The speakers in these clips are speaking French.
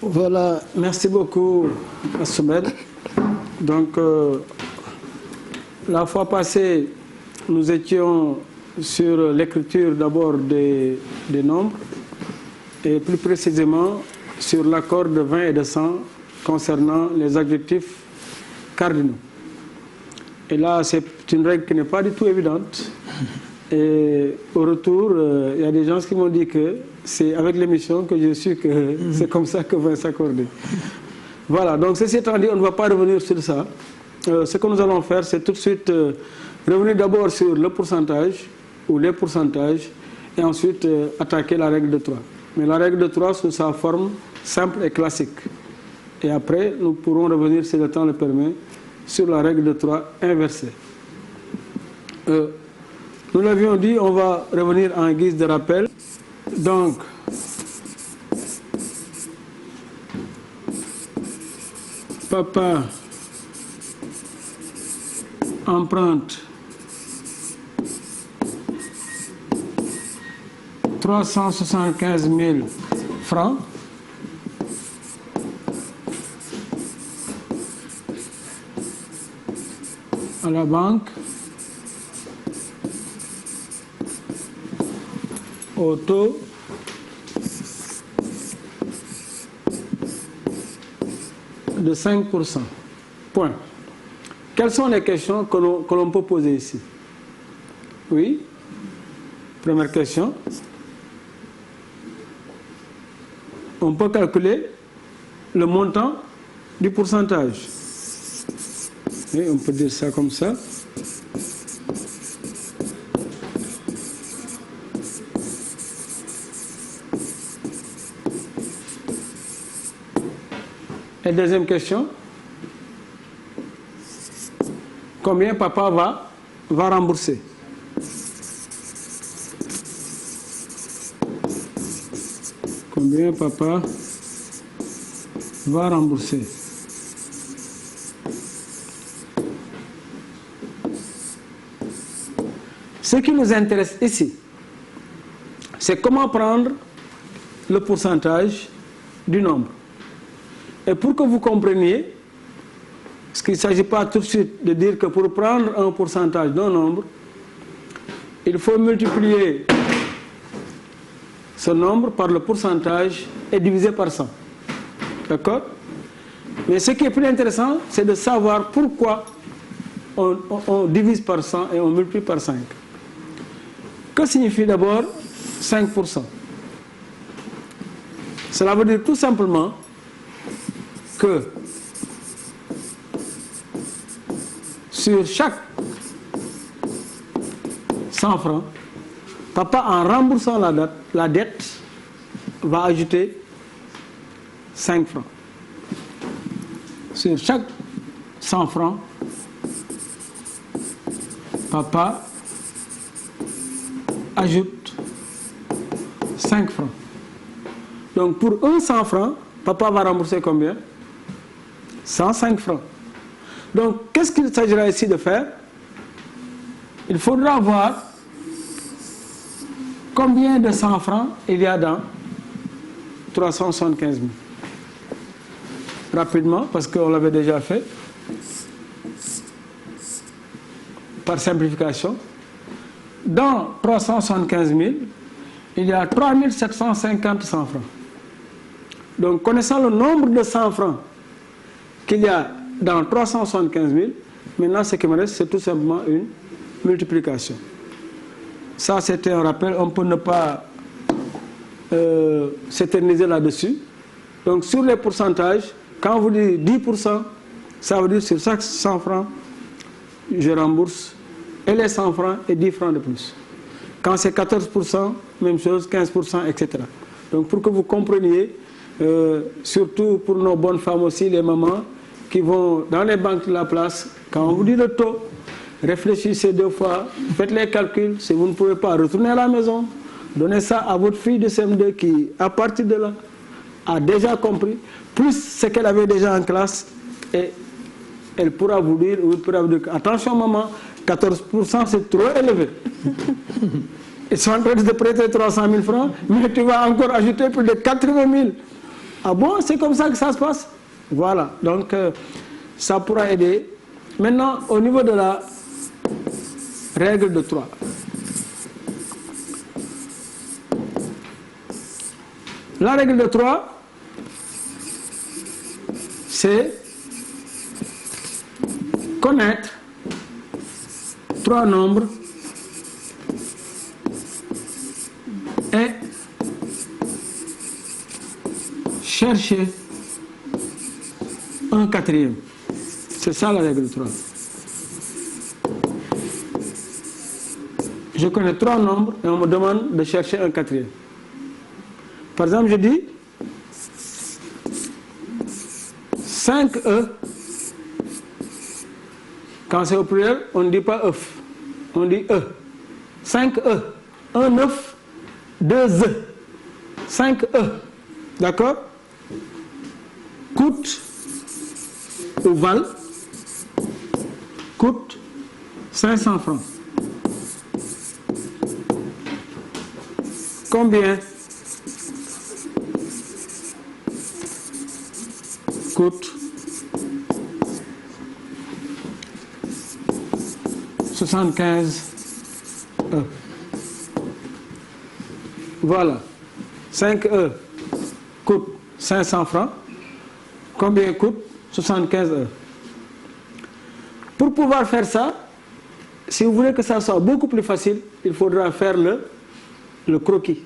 Voilà, merci beaucoup, Assomed. Donc, la fois passée, nous étions sur l'écriture d'abord des nombres, et plus précisément sur l'accord de 20 et de 100 concernant les adjectifs cardinaux. Et là, c'est une règle qui n'est pas du tout évidente. Et au retour, il y a des gens qui m'ont dit que c'est avec l'émission que j'ai su que c'est comme ça que va s'accorder. Voilà, donc ceci étant dit, on ne va pas revenir sur ça. Ce que nous allons faire, c'est tout de suite revenir d'abord sur le pourcentage ou les pourcentages et ensuite attaquer la règle de 3. Mais la règle de 3 sous sa forme simple et classique. Et après, nous pourrons revenir, si le temps le permet, sur la règle de 3 inversée. Nous l'avions dit, on va revenir en guise de rappel. Donc, papa emprunte 375 000 francs à la banque au taux de 5%. Point. Quelles sont les questions que l'on peut poser ici? Oui. Première question. On peut calculer le montant du pourcentage. Et on peut dire ça comme ça. Et deuxième question, combien papa va rembourser? Combien papa va rembourser? Ce qui nous intéresse ici, c'est comment prendre le pourcentage du nombre. Et pour que vous compreniez, parce qu'il ne s'agit pas tout de suite de dire que pour prendre un pourcentage d'un nombre, il faut multiplier ce nombre par le pourcentage et diviser par 100. D'accord? Mais ce qui est plus intéressant, c'est de savoir pourquoi on divise par 100 et on multiplie par 5. Que signifie d'abord 5%? Cela veut dire tout simplement que sur chaque 100 francs, papa, en remboursant la dette, va ajouter 5 francs. Sur chaque 100 francs, papa ajoute 5 francs. Donc pour un 100 francs, papa va rembourser combien? 105 francs. Donc, qu'est-ce qu'il s'agira ici de faire? Il faudra voir combien de 100 francs il y a dans 375 000. Rapidement, parce qu'on l'avait déjà fait, par simplification. Dans 375 000, il y a 3 750 100 francs. Donc, connaissant le nombre de 100 francs qu'il y a dans 375 000, maintenant ce qui me reste, c'est tout simplement une multiplication. Ça, c'était un rappel, on peut ne pas s'éterniser là-dessus. Donc sur les pourcentages, quand vous dites 10%, ça veut dire sur chaque 100 francs, je rembourse et les 100 francs et 10 francs de plus. Quand c'est 14%, même chose, 15%, etc. Donc pour que vous compreniez, surtout pour nos bonnes femmes aussi, les mamans, qui vont dans les banques de la place, quand on vous dit le taux, réfléchissez 2 fois, faites les calculs. Si vous ne pouvez pas, retourner à la maison, donnez ça à votre fille de CM2 qui, à partir de là, a déjà compris, plus ce qu'elle avait déjà en classe, et elle pourra vous dire, ou il pourra vous dire, attention maman, 14% c'est trop élevé. Ils sont en train de te prêter 300 000 francs, mais tu vas encore ajouter plus de 80 000 Ah bon, c'est comme ça que ça se passe? Voilà, donc ça pourra aider. Maintenant, au niveau de la règle de 3. La règle de 3, c'est connaître 3 nombres et chercher un quatrième. C'est ça la règle de 3. Je connais 3 nombres et on me demande de chercher un quatrième. Par exemple, je dis 5E. Quand c'est au pluriel, on ne dit pas œuf, on dit E. 5E. 1 œuf, 2 œufs. 5E. D'accord? Coûte ou val coûte 500 francs. Combien coûte 75 E. Voilà. 5 E coûte 500 francs. Combien coûte 75 E? Pour pouvoir faire ça, si vous voulez que ça soit beaucoup plus facile, il faudra faire le croquis,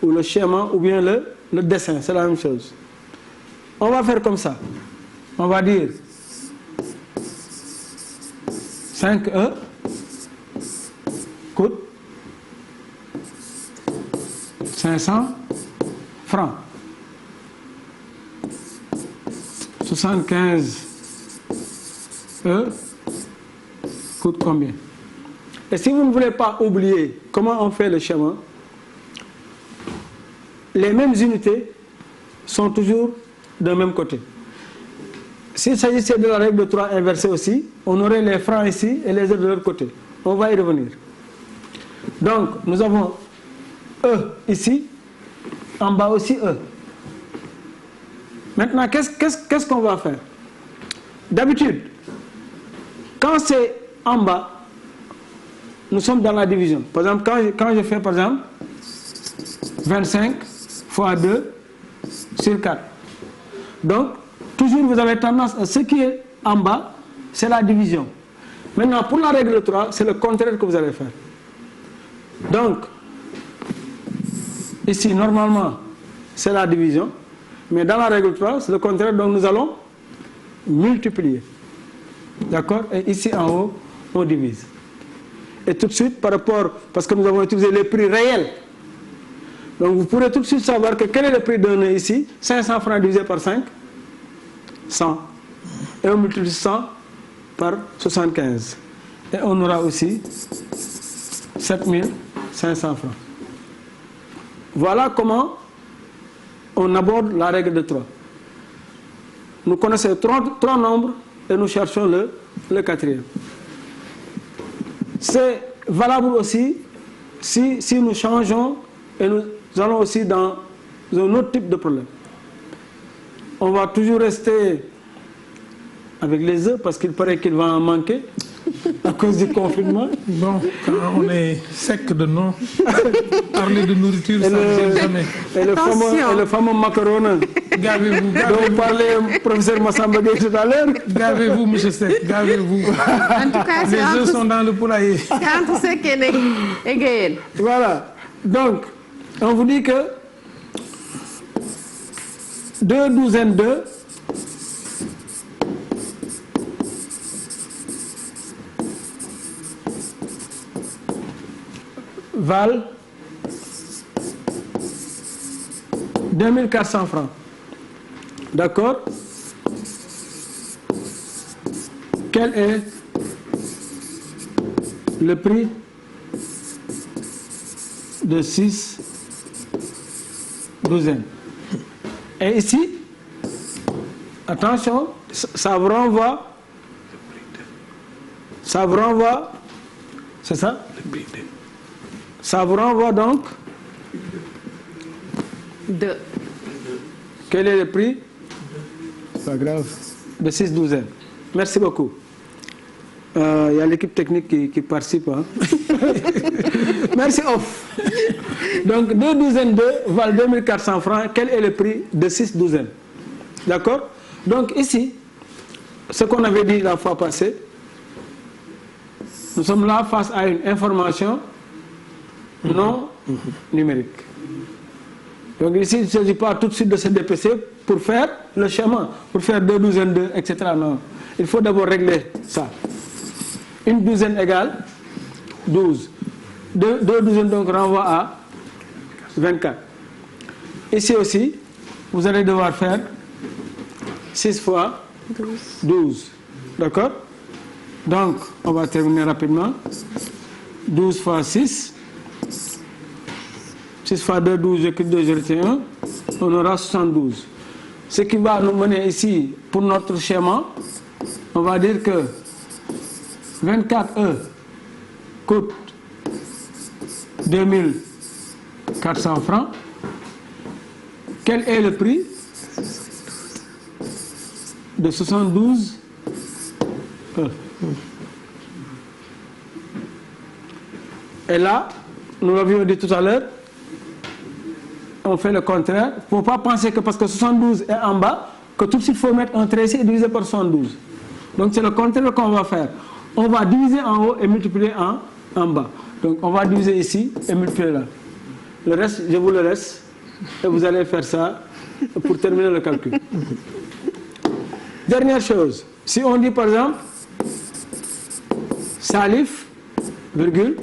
ou le schéma, ou bien le dessin. C'est la même chose. On va faire comme ça. On va dire 5E coûte 500 francs. 75 E coûte combien? Et si vous ne voulez pas oublier comment on fait le schéma, les mêmes unités sont toujours d'un même côté. S'il s'agissait de la règle de 3 inversée aussi, on aurait les francs ici et les autres de l'autre côté. On va y revenir. Donc, nous avons E ici, en bas aussi E. Maintenant, qu'est-ce qu'on va faire? D'habitude, quand c'est en bas, nous sommes dans la division. Par exemple, quand je fais, par exemple, 25 fois 2 sur 4. Donc, toujours vous avez tendance à ce qui est en bas, c'est la division. Maintenant, pour la règle de 3, c'est le contraire que vous allez faire. Donc, ici, normalement, c'est la division. Mais dans la règle 3, c'est le contraire, donc nous allons multiplier. D'accord? Et ici en haut, on divise. Et tout de suite, par rapport, parce que nous avons utilisé les prix réels, donc vous pourrez tout de suite savoir que quel est le prix donné ici? 500 francs divisé par 5, 100. Et on multiplie 100 par 75. Et on aura aussi 7500 francs. Voilà comment on aborde la règle de 3. Nous connaissons 3 nombres et nous cherchons le quatrième. C'est valable aussi si nous changeons et nous allons aussi dans un autre type de problème. On va toujours rester avec les œufs parce qu'il paraît qu'il va en manquer à cause du confinement. Bon, quand on est sec de nom, parler de nourriture, ça ne gêne jamais. Et le fameux macaron Gavez-vous, dont parlait professeur Massamba Gueye tout à l'heure. Gavez-vous, M. Sec, gavez-vous. En tout cas, les œufs sont dans le poulailler. C'est entre Sec et Gaël. Voilà. Donc, on vous dit que 2 douzaines de valent 2400 francs. D'accord? Quel est le prix de 6 douzaines? Et ici, attention, ça vous renvoie, c'est ça? Ça vous renvoie donc 2. Quel est le prix? Pas grave. De 6 douzaines. Merci beaucoup. Il y a l'équipe technique qui participe. Hein. Merci, off. Donc, 2 douzaines d'œufs valent 2400 francs. Quel est le prix de 6 douzaines? D'accord? Donc, ici, ce qu'on avait dit la fois passée, nous sommes là face à une information non numérique. Donc, ici, il ne s'agit pas tout de suite de se dépêcher pour faire le schéma, pour faire 2 douzaines d'œufs, etc. Non. Il faut d'abord régler ça. Une douzaine égale 12. 2 douzaines donc renvoie à 24. Ici aussi, vous allez devoir faire 6 fois 12. D'accord? Donc, on va terminer rapidement. 12 fois 6. 6 fois 2, 12, j'écris 2, je retiens 1. On aura 72. Ce qui va nous mener ici, pour notre schéma, on va dire que 24 œufs coûtent 2400 francs. Quel est le prix de 72 œufs? Et là, nous l'avions dit tout à l'heure, on fait le contraire. Il ne faut pas penser que parce que 72 est en bas, que tout de suite il faut mettre un trait ici et diviser par 72. Donc c'est le contraire qu'on va faire. On va diviser en haut et multiplier en bas. Donc on va diviser ici et multiplier là. Le reste, je vous le laisse. Et vous allez faire ça pour terminer le calcul. Dernière chose. Si on dit par exemple, Salif, virgule,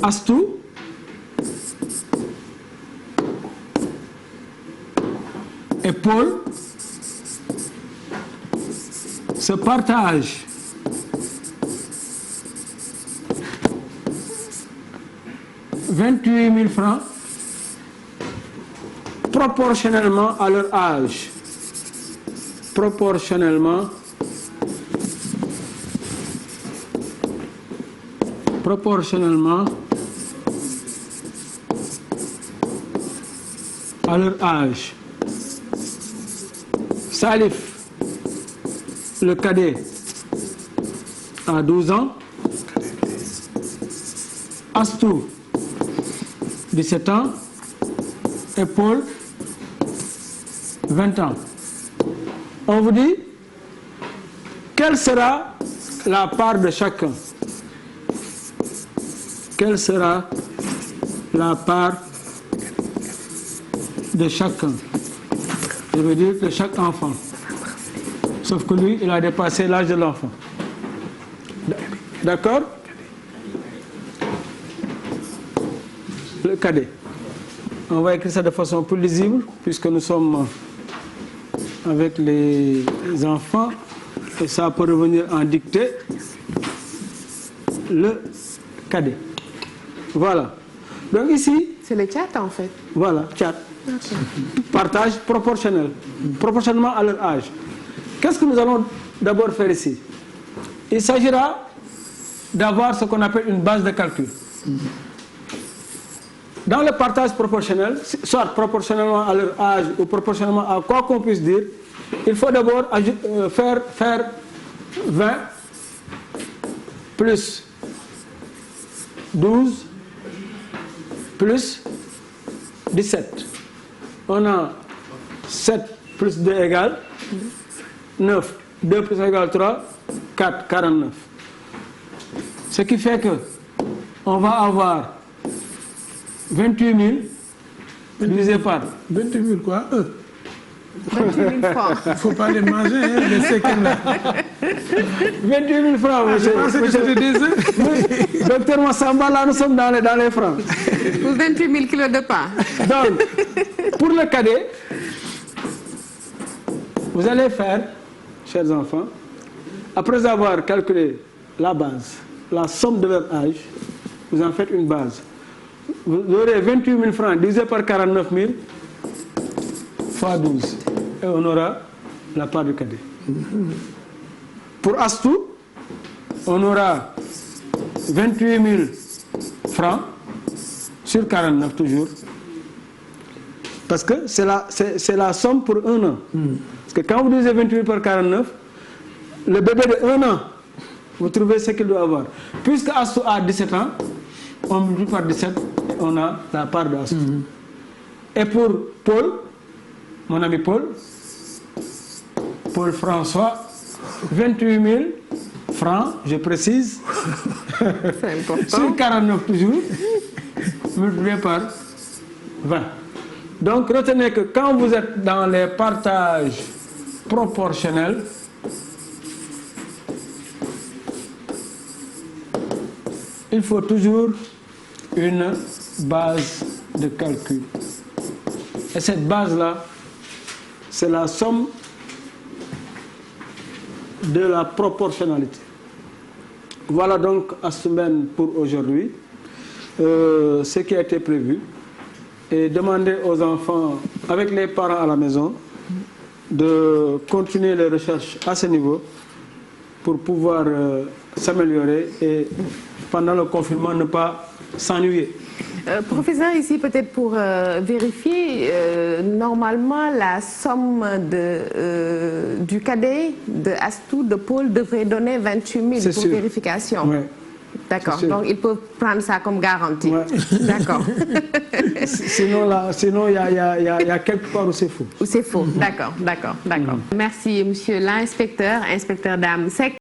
Astou, et Paul se partagent 28 000 francs proportionnellement à leur âge. Proportionnellement à leur âge. Salif, le cadet, a 12 ans. Astou, 17 ans. Et Paul, 20 ans. On vous dit, quelle sera la part de chacun? Quelle sera la part de chacun? Je veux dire de chaque enfant. Sauf que lui, il a dépassé l'âge de l'enfant. D'accord? Le cadet. On va écrire ça de façon plus lisible, puisque nous sommes avec les enfants, et ça peut revenir en dictée. Le cadet. Voilà. Donc ici... C'est le chat en fait. Voilà, chat. Partage proportionnel. Proportionnellement à leur âge. Qu'est-ce que nous allons d'abord faire ici? Il s'agira d'avoir ce qu'on appelle une base de calcul. Dans le partage proportionnel, soit proportionnellement à leur âge ou proportionnellement à quoi qu'on puisse dire, il faut d'abord faire 20 plus 12 plus 17. On a 7 plus 2 égale 9. 2 plus 1 égale 3, 4, 49. Ce qui fait que on va avoir 28 000 divisé par 28 000 quoi? 28 000 francs. Il ne faut pas les manger, hein, les séquelles là. 28 000 francs, monsieur. Je pensais que c'était des œufs. Docteur Massamba, là, nous sommes dans les francs. Pour 28 000 kilos de pain. Donc, pour le cadet, vous allez faire, chers enfants, après avoir calculé la base, la somme de leur âge, vous en faites une base. Vous aurez 28 000 francs divisé par 49 000 fois 12. Et on aura la part du cadet. Pour Astou, on aura 28 000 francs sur 49 toujours. Parce que c'est la somme pour 1 an. Parce que quand vous divisez 28 par 49, le bébé de 1 an, vous trouvez ce qu'il doit avoir. Puisque Astou a 17 ans, on multiplie par 17, on a la part de Astou. Et pour Paul, mon ami Paul François, 28 000 francs, je précise, C'est important. sur 49 toujours, multiplié par 20. Donc retenez que quand vous êtes dans les partages proportionnels, il faut toujours une base de calcul. Et cette base-là, c'est la somme de la proportionnalité. Voilà donc Astou-Mbène pour aujourd'hui, ce qui a été prévu. Et demander aux enfants, avec les parents à la maison, de continuer les recherches à ce niveau pour pouvoir s'améliorer et pendant le confinement ne pas s'ennuyer. Professeur, ici peut-être pour vérifier, normalement la somme du cadet de Astou, de Paul devrait donner 28 000 pour sûr. vérification. Ouais. D'accord, C'est sûr. donc ils peuvent prendre ça comme garantie. Ouais. D'accord. Sinon, il y a quelque part où c'est faux. Ou c'est faux. D'accord. Merci, monsieur l'inspecteur, inspecteur Dame Seck.